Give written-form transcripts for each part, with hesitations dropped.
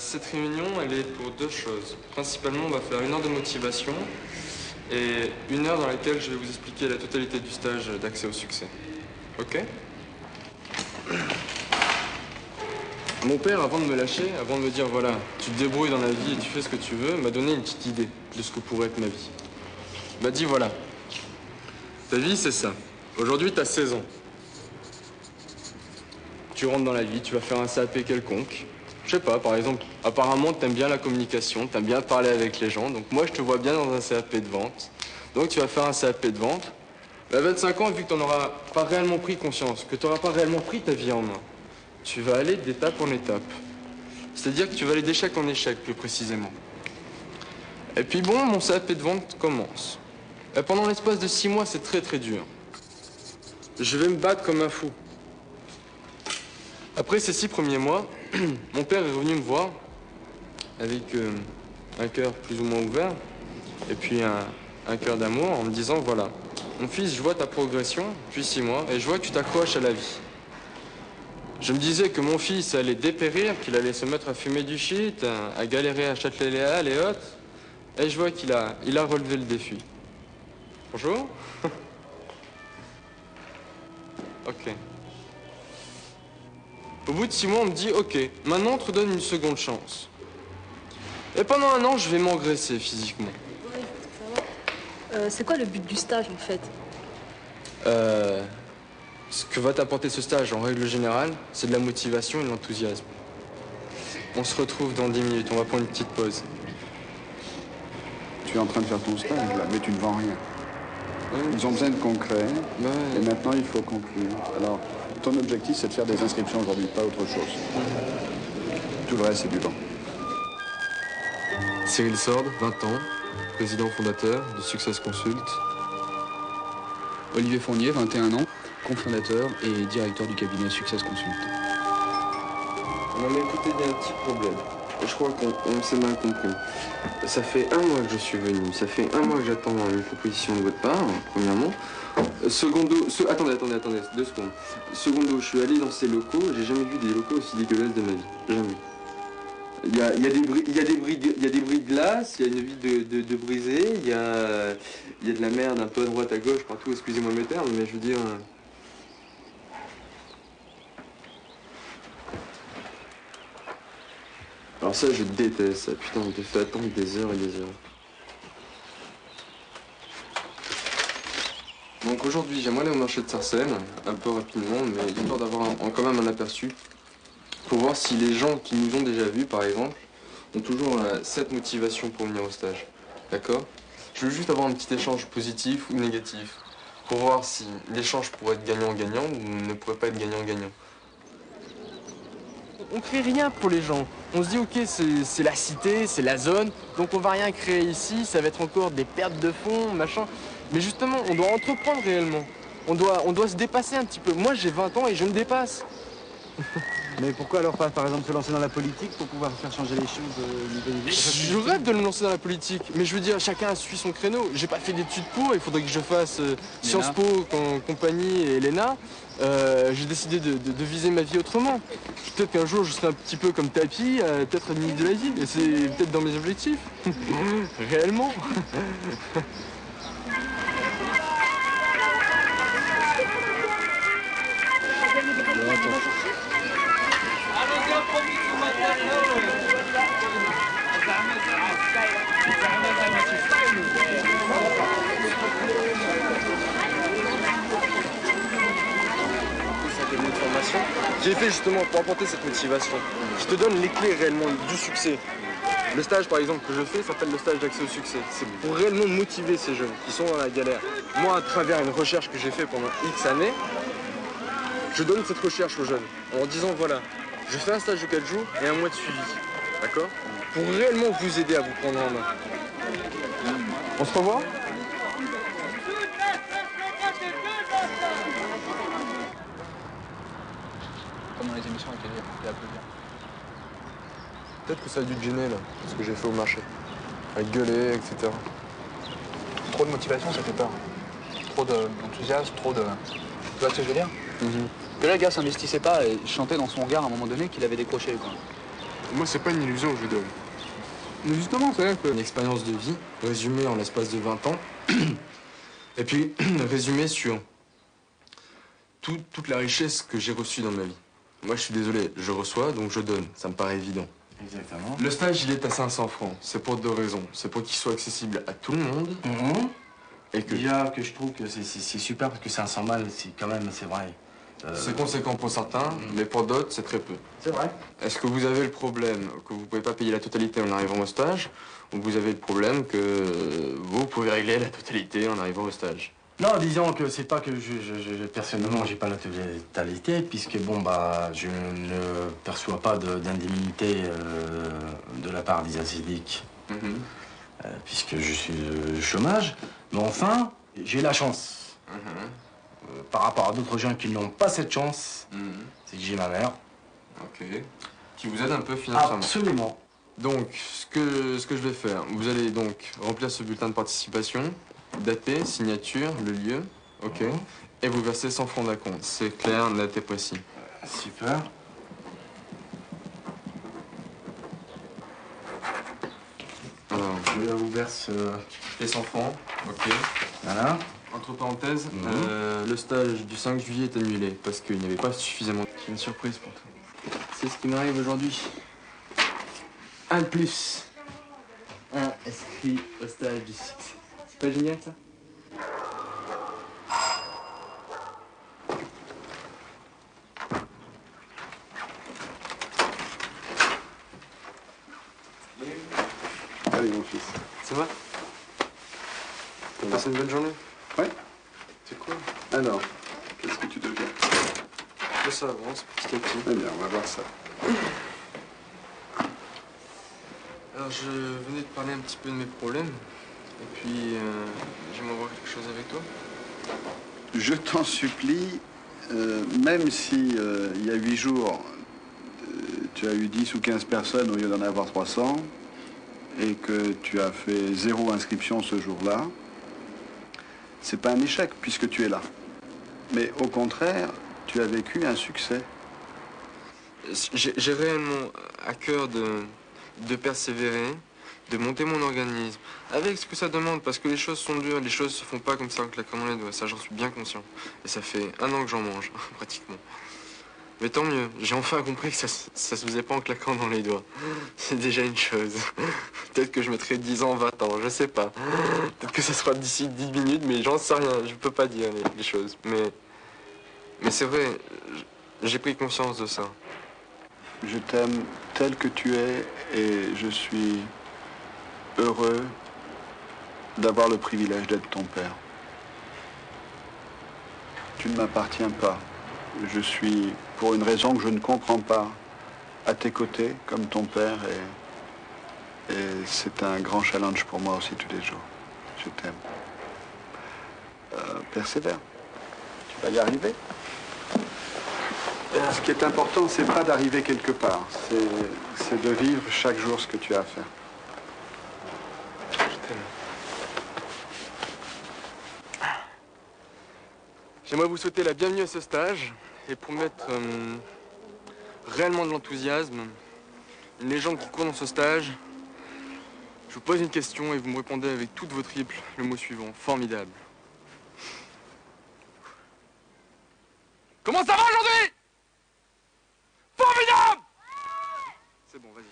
Cette réunion, elle est pour deux choses. Principalement, on va faire 1 heure de motivation et 1 heure dans laquelle je vais vous expliquer la totalité du stage d'accès au succès. Ok? Mon père, avant de me lâcher, avant de me dire, voilà, tu te débrouilles dans la vie et tu fais ce que tu veux, m'a donné une petite idée de ce que pourrait être ma vie. Il m'a dit, voilà, ta vie, c'est ça. Aujourd'hui, tu as 16 ans. Tu rentres dans la vie, tu vas faire un CAP quelconque. Je sais pas, par exemple, apparemment, tu aimes bien la communication, tu aimes bien parler avec les gens. Donc moi, je te vois bien dans un CAP de vente. Donc tu vas faire un CAP de vente. À 25 ans, vu que tu n'auras pas réellement pris conscience, que tu n'auras pas réellement pris ta vie en main, tu vas aller d'étape en étape. C'est-à-dire que tu vas aller d'échec en échec, plus précisément. Et puis bon, mon CAP de vente commence. Et pendant l'espace de 6 mois, c'est très très dur. Je vais me battre comme un fou. Après ces 6 premiers mois, mon père est revenu me voir avec un cœur plus ou moins ouvert et puis un cœur d'amour en me disant, voilà, mon fils, je vois ta progression depuis 6 mois et je vois que tu t'accroches à la vie. Je me disais que mon fils allait dépérir, qu'il allait se mettre à fumer du shit, à galérer à Châtelet-Léal et autres. Et je vois qu'il a relevé le défi. Bonjour. Ok. Au bout de 6 mois, on me dit, ok, maintenant on te donne une seconde chance. Et pendant 1 an, je vais m'engraisser physiquement. Ouais, ça va. C'est quoi le but du stage en fait? Ce que va t'apporter ce stage, en règle générale, c'est de la motivation et de l'enthousiasme. On se retrouve dans 10 minutes, on va prendre une petite pause. Tu es en train de faire ton stage là, mais tu ne vends rien. Ouais. Ils ont besoin de concret, Ouais. et maintenant il faut conclure. Alors, ton objectif c'est de faire des inscriptions aujourd'hui, pas autre chose. Tout le reste c'est du vent. Cyril Sord, 20 ans, président fondateur de Success Consult. Olivier Fournier, 21 ans, cofondateur et directeur du cabinet Success Consult. Non mais écoutez, il y a un petit problème. Je crois qu'on s'est mal compris. Ça fait 1 mois que je suis venu. Ça fait 1 mois que j'attends une proposition de votre part, premièrement. Secondo, attendez, 2 secondes. Secondo, je suis allé dans ces locaux, j'ai jamais vu des locaux aussi dégueulasses de ma vie. Jamais. Il y a des bris de glace, il y a une vie de brisée, il y a de la merde un peu à droite à gauche partout, excusez-moi mes termes, mais je veux dire... Alors ça, je déteste ça. Putain, on te fait attendre des heures et des heures. Donc aujourd'hui, j'aimerais aller au marché de Sarcelles, un peu rapidement, mais histoire d'avoir quand même un aperçu, pour voir si les gens qui nous ont déjà vus, par exemple, ont toujours cette motivation pour venir au stage. D'accord? Je veux juste avoir un petit échange positif ou négatif, pour voir si l'échange pourrait être gagnant-gagnant ou ne pourrait pas être gagnant-gagnant. On crée rien pour les gens. On se dit, ok, c'est la cité, c'est la zone, donc on va rien créer ici, ça va être encore des pertes de fonds, machin. Mais justement, on doit entreprendre réellement. On doit se dépasser un petit peu. Moi, j'ai 20 ans et je me dépasse. Mais pourquoi alors pas, par exemple, se lancer dans la politique pour pouvoir faire changer les choses au niveau du vie? Je rêve de me lancer dans la politique, mais je veux dire, chacun suit son créneau. J'ai pas fait d'études pour, il faudrait que je fasse Sciences Po, compagnie et l'ENA. J'ai décidé de viser ma vie autrement. Peut-être qu'un jour, je serai un petit peu comme Tapi, peut-être ministre de la ville, et c'est peut-être dans mes objectifs. Réellement. J'ai fait justement pour apporter cette motivation, qui te donne les clés réellement du succès. Le stage par exemple que je fais s'appelle le stage d'accès au succès. C'est pour réellement motiver ces jeunes qui sont dans la galère. Moi, à travers une recherche que j'ai fait pendant X années, je donne cette recherche aux jeunes en leur disant voilà, je fais un stage de 4 jours et 1 mois de suivi. D'accord? Pour réellement vous aider à vous prendre en main. On se revoit? Comme dans les émissions avec les applaudir. Peut-être que ça a dû te gêner là, ce que j'ai fait au marché. Avec gueuler, etc. Trop de motivation, ça fait peur. Trop d'enthousiasme, trop de... Tu vois ce que je veux dire? Que là, le gars s'investissait pas et je chantais dans son regard à un moment donné qu'il avait décroché, quoi. Moi, c'est pas une illusion que je donne. Mais justement, c'est-à-dire que... Une expérience de vie résumée en l'espace de 20 ans. Et puis, résumée sur toute la richesse que j'ai reçue dans ma vie. Moi, je suis désolé, je reçois, donc je donne. Ça me paraît évident. Exactement. Le stage, il est à 500 francs. C'est pour 2 raisons. C'est pour qu'il soit accessible à tout le monde. Et que... Déjà que je trouve que c'est super parce que 500 balles, c'est quand même, c'est vrai. C'est conséquent pour certains, mais pour d'autres, c'est très peu. C'est vrai. Est-ce que vous avez le problème que vous pouvez pas payer la totalité en arrivant au stage, ou vous avez le problème que vous pouvez régler la totalité en arrivant au stage? Non, disons que c'est pas que personnellement, j'ai pas la totalité, puisque bon, bah, je ne perçois pas d'indemnité de la part des syndics, puisque je suis au chômage. Mais enfin, j'ai la chance. Par rapport à d'autres gens qui n'ont pas cette chance, c'est que j'ai ma mère. Ok. Qui vous aide un peu financièrement. Absolument. Donc, ce que je vais faire, vous allez donc remplir ce bulletin de participation, dater, signature, le lieu, ok, et vous versez 100 francs d'acompte. C'est clair, net et précis. Super. Alors, Je vous verse les 100 francs, ok. voilà. Entre parenthèses, le stage du 5 juillet est annulé parce qu'il n'y avait pas suffisamment... J'ai une surprise pour toi. C'est ce qui m'arrive aujourd'hui. Un de plus. Un inscrit au stage du succès. C'est pas génial ça? Allez, mon fils. Ça va? T'as passé une bonne journée? Ouais. C'est cool. Alors, qu'est-ce que tu deviens? Ça avance petit à petit. Eh bien, on va voir ça. Alors, je venais de parler un petit peu de mes problèmes. Et puis, j'aimerais voir quelque chose avec toi. Je t'en supplie, même si il y a 8 jours, tu as eu 10 ou 15 personnes au lieu d'en avoir 300, et que tu as fait 0 inscription ce jour-là, c'est pas un échec puisque tu es là. Mais au contraire, tu as vécu un succès. J'ai réellement à cœur de persévérer, de monter mon organisme, avec ce que ça demande, parce que les choses sont dures, les choses se font pas comme ça en claquant dans les doigts, ça j'en suis bien conscient. Et ça fait 1 an que j'en mange, pratiquement. Mais tant mieux, j'ai enfin compris que ça se faisait pas en claquant dans les doigts. C'est déjà une chose. Peut-être que je mettrai 10 ans, 20 ans, je sais pas. Peut-être que ça sera d'ici 10 minutes, mais j'en sais rien, je peux pas dire les choses. Mais c'est vrai, j'ai pris conscience de ça. Je t'aime tel que tu es et je suis heureux d'avoir le privilège d'être ton père. Tu ne m'appartiens pas. Je suis, pour une raison que je ne comprends pas, à tes côtés comme ton père et c'est un grand challenge pour moi aussi tous les jours. Je t'aime. Persévère. Tu vas y arriver. Ce qui est important, c'est pas d'arriver quelque part, c'est de vivre chaque jour ce que tu as à faire. Je t'aime. J'aimerais vous souhaiter la bienvenue à ce stage et pour mettre réellement de l'enthousiasme, une légende qui court dans ce stage, je vous pose une question et vous me répondez avec toutes vos triples le mot suivant, formidable. Comment ça va aujourd'hui? Formidable! C'est bon, vas-y,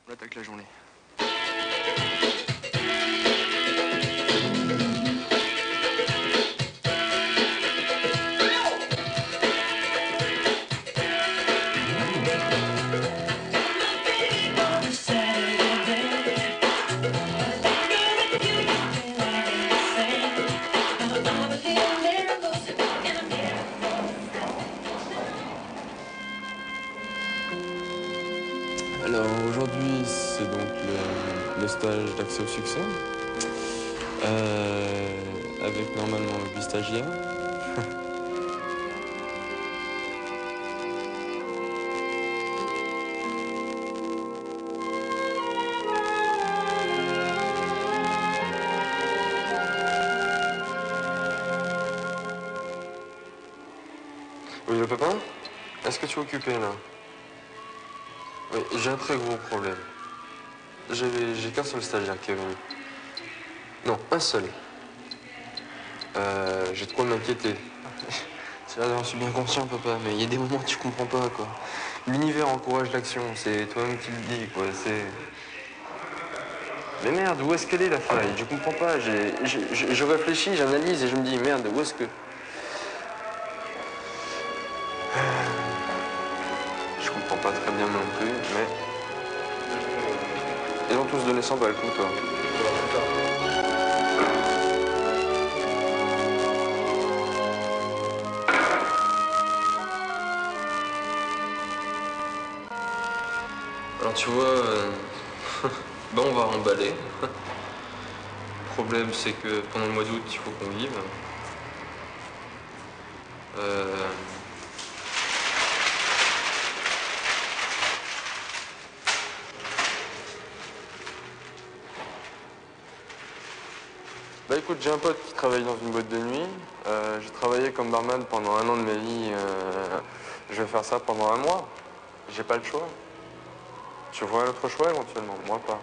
on attaque la journée. Alors aujourd'hui, c'est donc le stage d'accès au succès, avec normalement 8 stagiaires. Oui, le papa? Est-ce que tu es occupé là? Oui, j'ai un très gros problème. J'ai qu'un seul stagiaire qui est venu. Non, un seul. J'ai trop de m'inquiéter. J'en suis bien conscient, papa, mais il y a des moments où tu comprends pas, quoi. L'univers encourage l'action, c'est toi-même qui le dis, quoi. C'est... Mais merde, où est-ce qu'elle est la faille? Je comprends pas. Je réfléchis, j'analyse et je me dis merde, où est-ce que... Je comprends pas très bien non plus, mais... Ils ont tous donné 100 balles, pour toi. Alors tu vois, ben on va remballer. Le problème c'est que pendant le mois d'août, il faut qu'on vive. Bah écoute, j'ai un pote qui travaille dans une boîte de nuit. J'ai travaillé comme barman pendant 1 an de ma vie. Je vais faire ça pendant 1 mois. J'ai pas le choix. Tu vois un autre choix éventuellement? Moi pas.